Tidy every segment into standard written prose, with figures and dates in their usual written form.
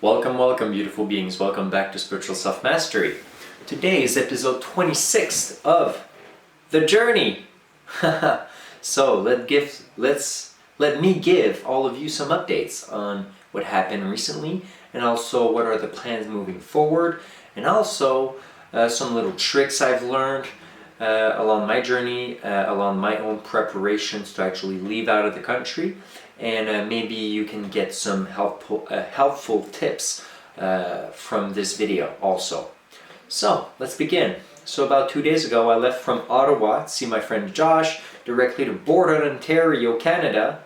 Welcome, beautiful beings. Welcome back to Spiritual Self-Mastery. Today is episode 26 of The Journey. So let me give all of you some updates on what happened recently, and also what are the plans moving forward, and also some little tricks I've learned along my journey, along my own preparations to actually leave out of the country. And maybe you can get some helpful tips from this video also. So let's begin. So about 2 days ago I left from Ottawa to see my friend Josh directly to Borden, Ontario, Canada,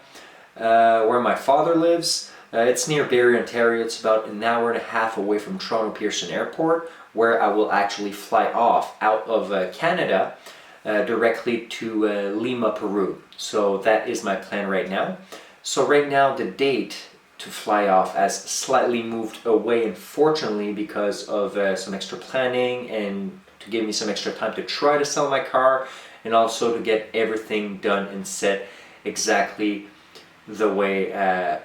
where my father lives. It's near Barrie, Ontario. It's about an hour and a half away from Toronto Pearson Airport, where I will actually fly off out of Canada directly to Lima, Peru. So that is my plan right now. So right now the date to fly off has slightly moved away, unfortunately, because of some extra planning and to give me some extra time to try to sell my car, and also to get everything done and set exactly the way I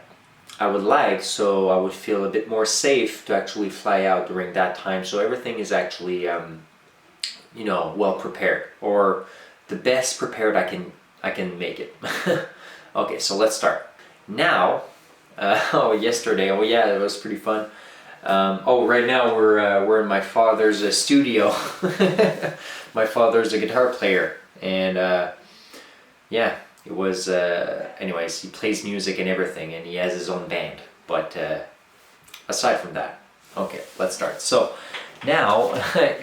would like, so I would feel a bit more safe to actually fly out during that time. So everything is actually well prepared, or the best prepared I can make it. Okay, so let's start. Now, yesterday, it was pretty fun. Right now we're in my father's studio. My father's a guitar player, and it was, anyways, he plays music and everything, and he has his own band. But aside from that, okay, let's start. So now,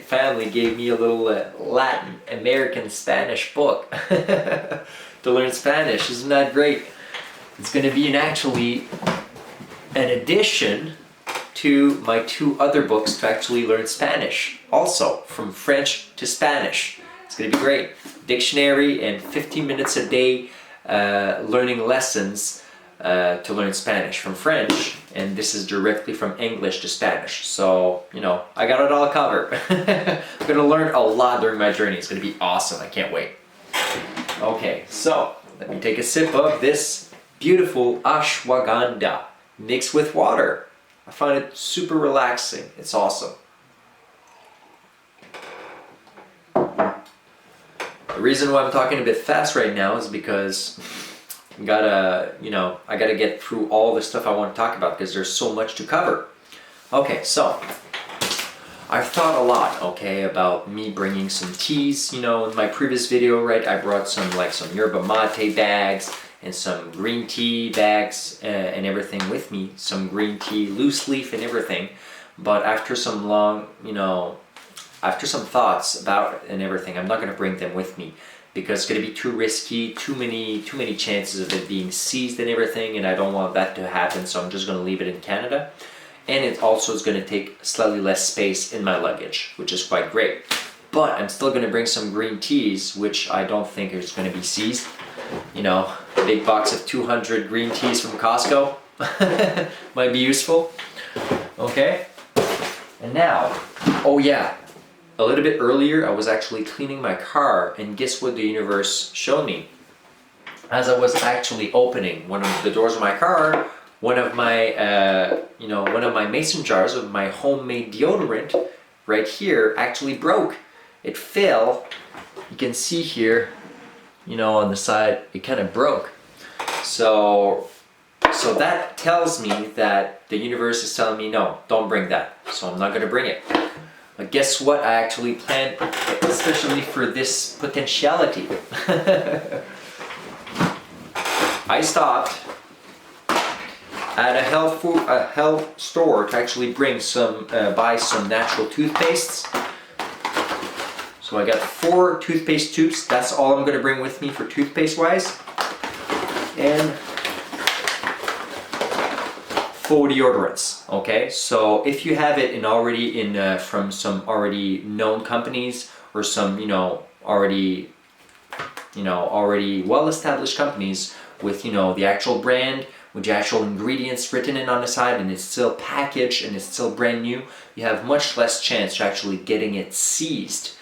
family gave me a little Latin American Spanish book to learn Spanish. Isn't that great? It's going to be an addition to my 2 other books to actually learn Spanish, also from French to Spanish. It's going to be great. Dictionary and 15 minutes a day learning lessons to learn Spanish from French, and this is directly from English to Spanish. So, I got it all covered. I'm going to learn a lot during my journey. It's going to be awesome. I can't wait. Okay, so let me take a sip of this beautiful ashwagandha mixed with water. I find it super relaxing. It's awesome. The reason why I'm talking a bit fast right now is because I gotta get through all the stuff I want to talk about, because there's so much to cover. Okay, so I've thought a lot, about me bringing some teas. In my previous video, right, I brought some yerba mate bags and some green tea bags and everything with me, some green tea, loose leaf and everything. But after some thoughts about it and everything, I'm not going to bring them with me, because it's going to be too risky, too many chances of it being seized and everything, and I don't want that to happen, so I'm just going to leave it in Canada. And it also is going to take slightly less space in my luggage, which is quite great. But I'm still going to bring some green teas, which I don't think is going to be seized. A big box of 200 green teas from Costco might be useful. Okay? And now, a little bit earlier I was actually cleaning my car, and guess what the universe showed me? As I was actually opening one of the doors of my car, one of my mason jars of my homemade deodorant right here actually broke. It fell. You can see here, on the side, it kind of broke. So that tells me that the universe is telling me, no, don't bring that. So I'm not going to bring it. But guess what? I actually planned, especially for this potentiality. I stopped at a health store to actually bring buy some natural toothpastes. So I got 4 toothpaste tubes. That's all I'm going to bring with me for toothpaste wise. And 4 deodorants. Okay, so if you have it from some already known companies, or some already well-established companies with the actual brand, with the actual ingredients written in on the side, and it's still packaged and it's still brand new, you have much less chance to actually getting it seized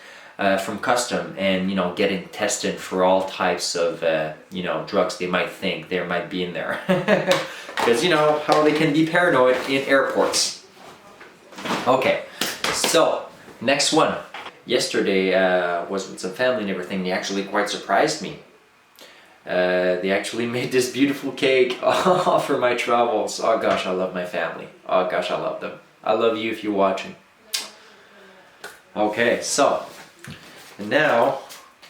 from custom and getting tested for all types of drugs they might think there might be in there. because you know how they can be paranoid in airports. Okay, so next one. Yesterday was with some family and everything. They actually quite surprised me. They actually made this beautiful cake for my travels. Oh gosh, I love my family. Oh gosh, I love them. I love you if you're watching. Okay, so and now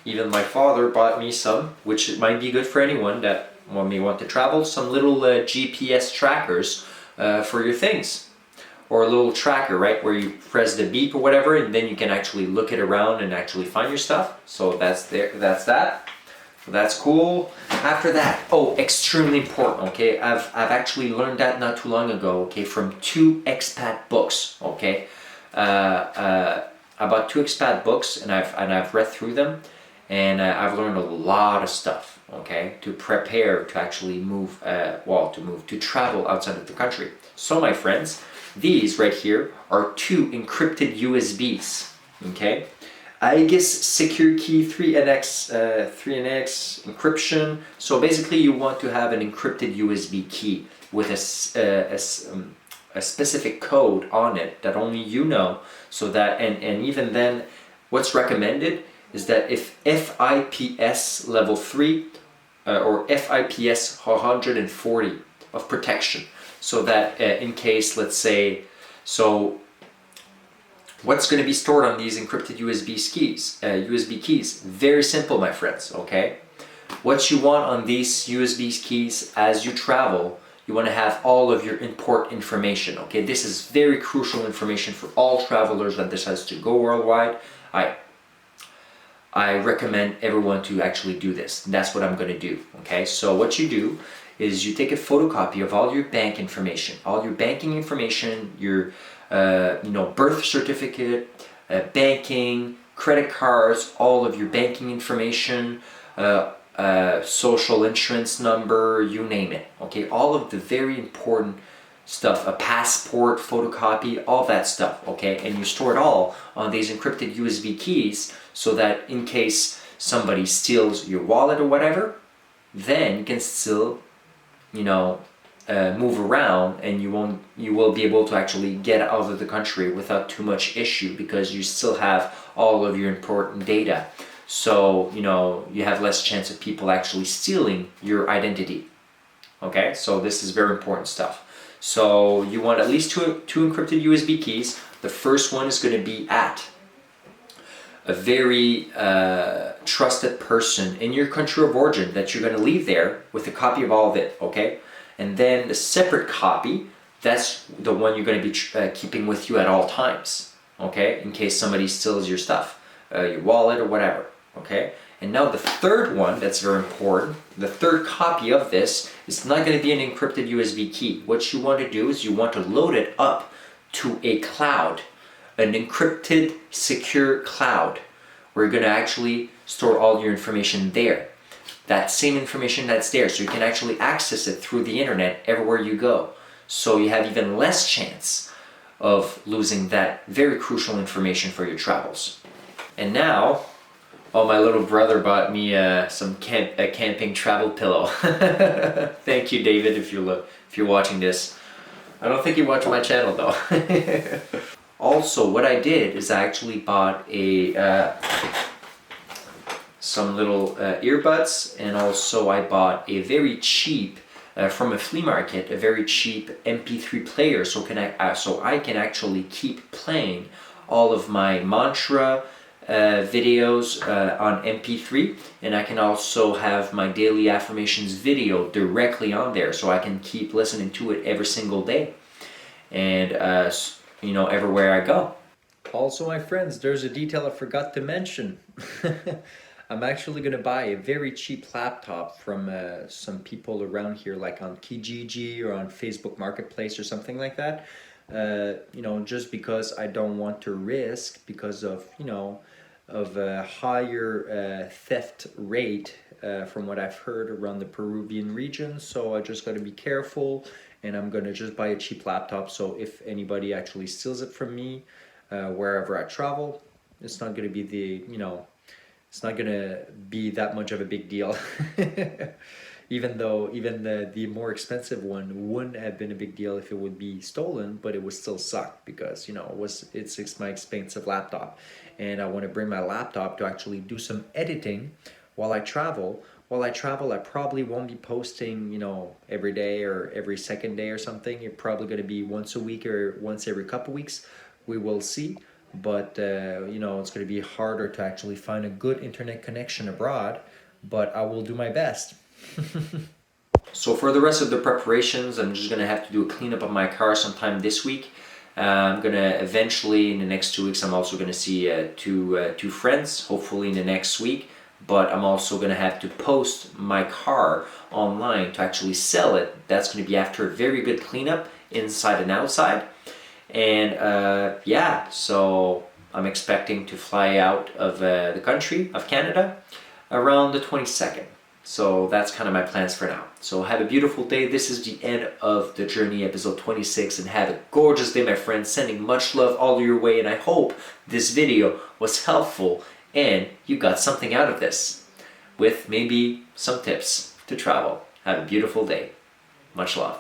even my father bought me some, which might be good for anyone that may want to travel, some little GPS trackers for your things. Or a little tracker, right, where you press the beep or whatever, and then you can actually look it around and actually find your stuff. So that's there, that's that. So that's cool. After that, oh, extremely important, okay? I've actually learned that not too long ago, okay, from 2 expat books, okay? I bought 2 expat books and I've read through them, and I've learned a lot of stuff, okay, to prepare to actually move, to travel outside of the country. So my friends, these right here are 2 encrypted USBs, okay? IGIS secure key 3NX encryption. So basically you want to have an encrypted USB key with a specific code on it that only you know, so that, and even then what's recommended is that if FIPS level 3 or FIPS 140 of protection, so that in case, let's say, so what's going to be stored on these encrypted USB keys? Very simple, my friends, okay? What you want on these USB keys as you travel, you want to have all of your import information, okay? This is very crucial information for all travelers that decides to go worldwide. I recommend everyone to actually do this. That's what I'm going to do, okay? So what you do is you take a photocopy of all your bank information, all your banking information, your birth certificate, banking, credit cards, all of your banking information, social insurance number, you name it, okay? All of the very important stuff, a passport, photocopy, all that stuff, okay? And you store it all on these encrypted USB keys, so that in case somebody steals your wallet or whatever, then you can still, move around, and you will be able to actually get out of the country without too much issue, because you still have all of your important data. So, you have less chance of people actually stealing your identity. Okay, so this is very important stuff. So you want at least two encrypted USB keys. The first one is going to be at a very trusted person in your country of origin that you're going to leave there with a copy of all of it, okay? And then the separate copy, that's the one you're going to be keeping with you at all times, okay? In case somebody steals your stuff, your wallet or whatever, okay? And now the third one, that's very important, the third copy of this is not going to be an encrypted USB key. What you want to do is you want to load it up to a cloud, an encrypted secure cloud, where you're going to actually store all your information there. That same information that's there, so you can actually access it through the internet everywhere you go. So you have even less chance of losing that very crucial information for your travels. And now, oh, my little brother bought me a camping travel pillow. Thank you, David, if you're watching this. I don't think you watch my channel though. Also, what I did is I actually bought some little earbuds, and also I bought a very cheap, from a flea market, a very cheap MP3 player, so I can actually keep playing all of my mantra videos on MP3, and I can also have my daily affirmations video directly on there, so I can keep listening to it every single day, and everywhere I go. Also, my friends, there's a detail I forgot to mention. I'm actually going to buy a very cheap laptop from some people around here, like on Kijiji or on Facebook Marketplace or something like that. Just because I don't want to risk, because of a higher theft rate from what I've heard around the Peruvian region. So I just got to be careful, and I'm going to just buy a cheap laptop, so if anybody actually steals it from me wherever I travel, it's not going to be it's not going to be that much of a big deal. even the more expensive one wouldn't have been a big deal if it would be stolen, but it would still suck because it's my expensive laptop, and I want to bring my laptop to actually do some editing while I travel. I probably won't be posting, every day or every second day or something. It's probably going to be once a week or once every couple weeks. We will see. But, it's going to be harder to actually find a good internet connection abroad. But I will do my best. So for the rest of the preparations, I'm just going to have to do a cleanup of my car sometime this week. I'm going to eventually, in the next 2 weeks, I'm also going to see two friends, hopefully in the next week. But I'm also going to have to post my car online to actually sell it. That's going to be after a very good cleanup inside and outside. And so I'm expecting to fly out of the country of Canada around the 22nd. So that's kind of my plans for now. So have a beautiful day. This is the end of the journey, episode 26, and have a gorgeous day, my friends. Sending much love all your way, and I hope this video was helpful and you got something out of this, with maybe some tips to travel. Have a beautiful day. Much love.